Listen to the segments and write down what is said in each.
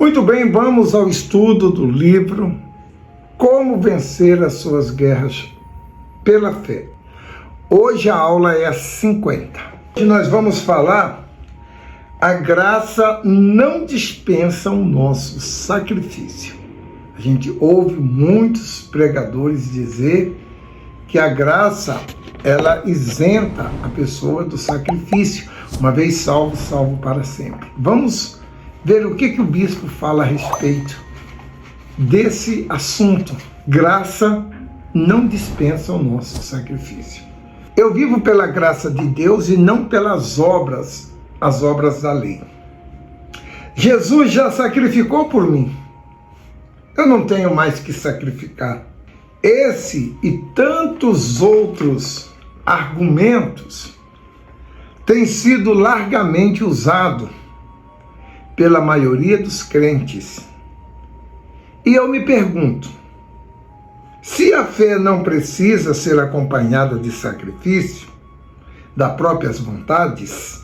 Muito bem, vamos ao estudo do livro Como Vencer as Suas Guerras pela Fé. Hoje a aula é a 50. Hoje nós vamos falar: a graça não dispensa o nosso sacrifício. A gente ouve muitos pregadores dizer que a graça, ela isenta a pessoa do sacrifício. Uma vez salvo, salvo para sempre. Vamos ver o que o bispo fala a respeito desse assunto. Graça não dispensa o nosso sacrifício. Eu vivo pela graça de Deus e não pelas obras, as obras da lei. Jesus já sacrificou por mim. Eu não tenho mais que sacrificar. Esse e tantos outros argumentos têm sido largamente usados pela maioria dos crentes. E eu me pergunto, se a fé não precisa ser acompanhada de sacrifício, das próprias vontades,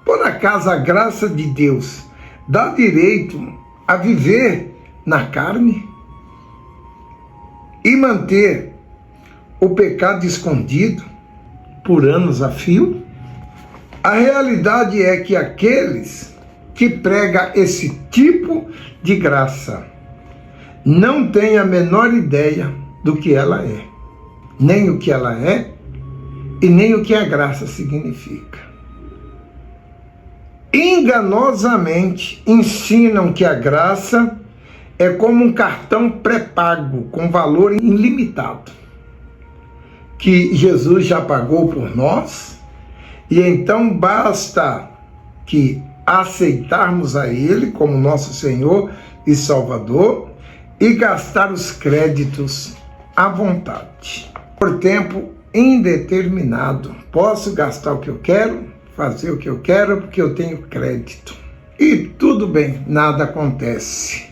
por acaso a graça de Deus dá direito a viver na carne e manter o pecado escondido por anos a fio? A realidade é que aqueles que pregam esse tipo de graça não têm a menor ideia do que ela é, nem o que ela é e nem o que a graça significa. Enganosamente ensinam que a graça é como um cartão pré-pago com valor ilimitado, que Jesus já pagou por nós, e então basta que aceitarmos a Ele como nosso Senhor e Salvador e gastar os créditos à vontade, por tempo indeterminado. Posso gastar o que eu quero, fazer o que eu quero, porque eu tenho crédito. E tudo bem, nada acontece.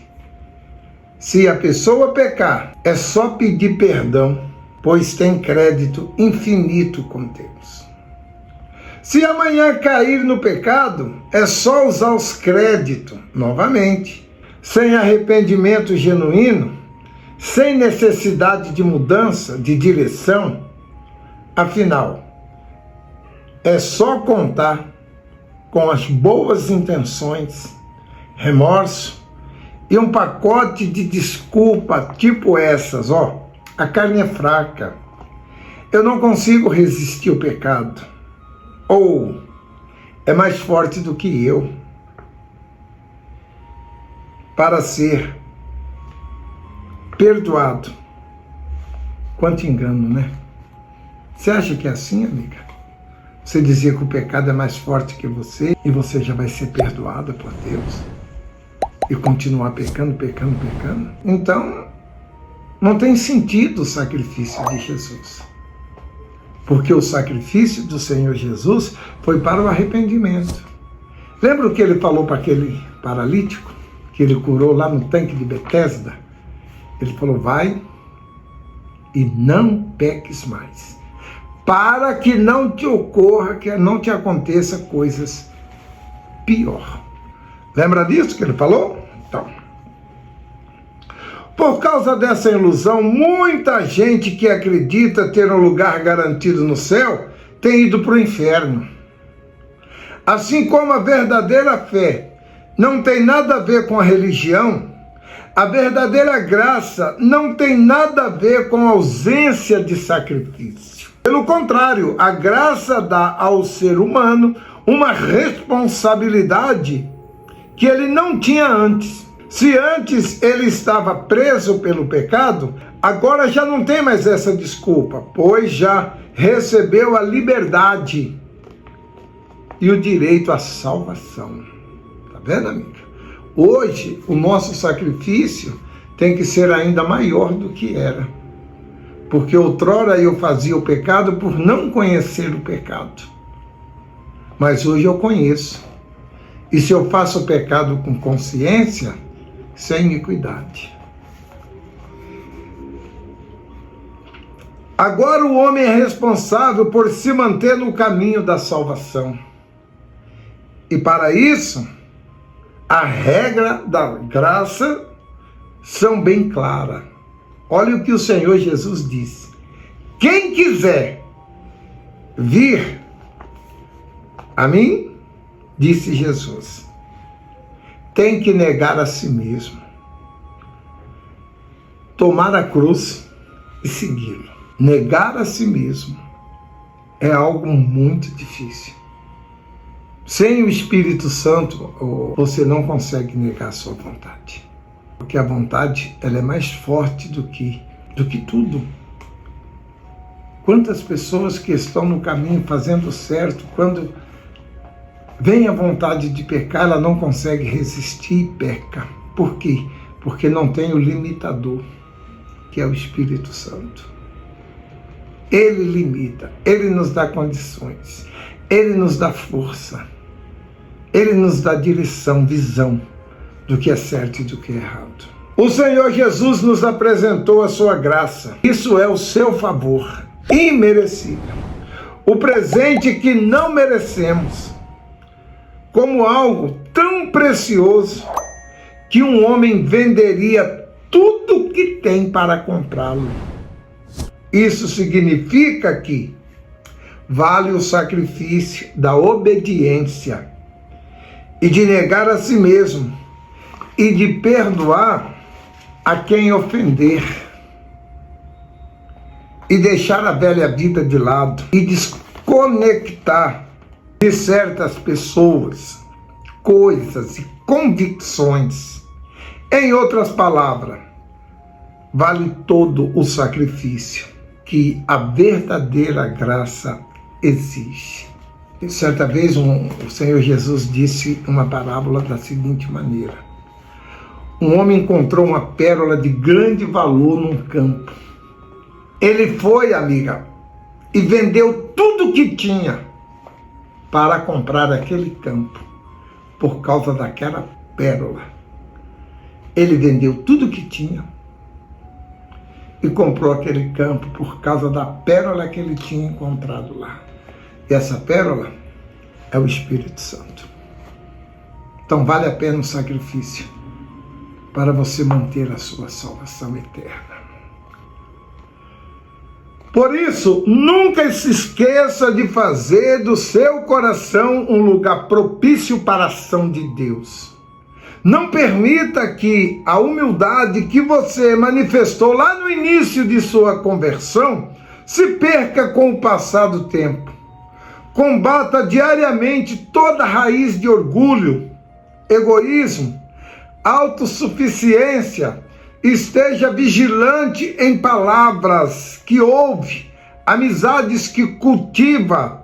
Se a pessoa pecar, é só pedir perdão, pois tem crédito infinito com Deus. Se amanhã cair no pecado, é só usar os créditos novamente, sem arrependimento genuíno, sem necessidade de mudança, de direção. Afinal, é só contar com as boas intenções, remorso e um pacote de desculpa tipo essas, a carne é fraca, eu não consigo resistir ao pecado, ou é mais forte do que eu, para ser perdoado. Quanto engano, né? Você acha que é assim, amiga? Você dizia que o pecado é mais forte que você e você já vai ser perdoada por Deus e continuar pecando? Então, não tem sentido o sacrifício de Jesus. Porque o sacrifício do Senhor Jesus foi para o arrependimento. Lembra o que ele falou para aquele paralítico, que ele curou lá no tanque de Betesda? Ele falou: vai e não peques mais, para que não te ocorra, que não te aconteça coisas pior. Lembra disso que ele falou? Então, por causa dessa ilusão, muita gente que acredita ter um lugar garantido no céu tem ido para o inferno. Assim como a verdadeira fé não tem nada a ver com a religião, a verdadeira graça não tem nada a ver com a ausência de sacrifício. Pelo contrário, a graça dá ao ser humano uma responsabilidade que ele não tinha antes. Se antes ele estava preso pelo pecado, agora já não tem mais essa desculpa, pois já recebeu a liberdade e o direito à salvação. Tá vendo, amiga? Hoje, o nosso sacrifício tem que ser ainda maior do que era. Porque outrora eu fazia o pecado por não conhecer o pecado. Mas hoje eu conheço. E se eu faço o pecado com consciência, isso é iniquidade. Agora o homem é responsável por se manter no caminho da salvação. E para isso, A regra da graça são bem claras. Olha o que o Senhor Jesus disse. Quem quiser vir a mim, disse Jesus, tem que negar a si mesmo, tomar a cruz e segui-lo. Negar a si mesmo é algo muito difícil. Sem o Espírito Santo, você não consegue negar a sua vontade. Porque a vontade, ela é mais forte do que tudo. Quantas pessoas que estão no caminho fazendo certo, quando vem a vontade de pecar, ela não consegue resistir e peca. Por quê? Porque não tem o limitador, que é o Espírito Santo. Ele limita, ele nos dá condições, ele nos dá força, ele nos dá direção, visão do que é certo e do que é errado. O Senhor Jesus nos apresentou a sua graça. Isso é o seu favor, imerecível. O presente que não merecemos, como algo tão precioso que um homem venderia tudo que tem para comprá-lo. Isso significa que vale o sacrifício da obediência e de negar a si mesmo e de perdoar a quem ofender e deixar a velha vida de lado e desconectar de certas pessoas, coisas e convicções. Em outras palavras, vale todo o sacrifício que a verdadeira graça exige. Certa vez o Senhor Jesus disse uma parábola da seguinte maneira: um homem encontrou uma pérola de grande valor num campo. Ele foi, amiga, e vendeu tudo que tinha para comprar aquele campo, por causa daquela pérola. Ele vendeu tudo que tinha e comprou aquele campo por causa da pérola que ele tinha encontrado lá. E essa pérola é o Espírito Santo. Então vale a pena o sacrifício para você manter a sua salvação eterna. Por isso, nunca se esqueça de fazer do seu coração um lugar propício para a ação de Deus. Não permita que a humildade que você manifestou lá no início de sua conversão se perca com o passar do tempo. Combata diariamente toda raiz de orgulho, egoísmo, autossuficiência. Esteja vigilante em palavras que ouve, amizades que cultiva,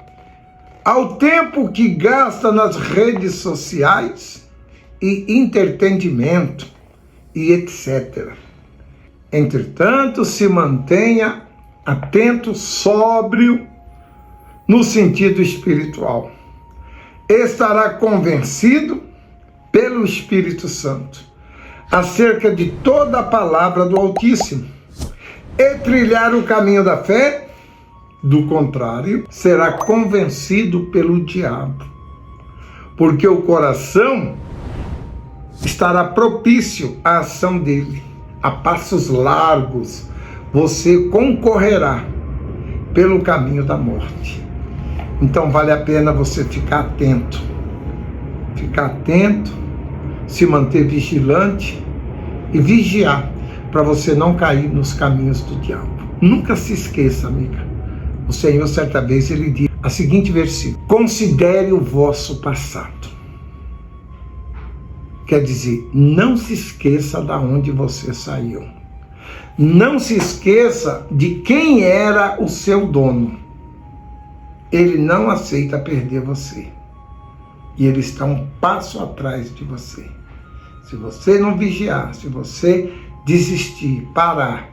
ao tempo que gasta nas redes sociais e entretenimento e etc. Entretanto, se mantenha atento, sóbrio, no sentido espiritual. Estará convencido pelo Espírito Santo acerca de toda a palavra do Altíssimo e trilhar o caminho da fé. Do contrário, será convencido pelo diabo, porque o coração estará propício à ação dele. A passos largos você concorrerá pelo caminho da morte. Então vale a pena você ficar atento, se manter vigilante e vigiar para você não cair nos caminhos do diabo. Nunca se esqueça, amiga. O Senhor, certa vez, ele diz a seguinte versículo: considere o vosso passado. Quer dizer, não se esqueça de onde você saiu. Não se esqueça de quem era o seu dono. Ele não aceita perder você. E ele está um passo atrás de você. Se você não vigiar, se você desistir, parar,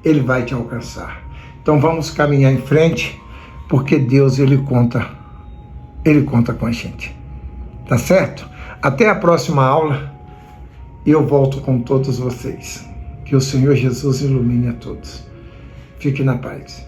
ele vai te alcançar. Então vamos caminhar em frente, porque Deus, ele conta com a gente. Tá certo? Até a próxima aula e eu volto com todos vocês. Que o Senhor Jesus ilumine a todos. Fique na paz.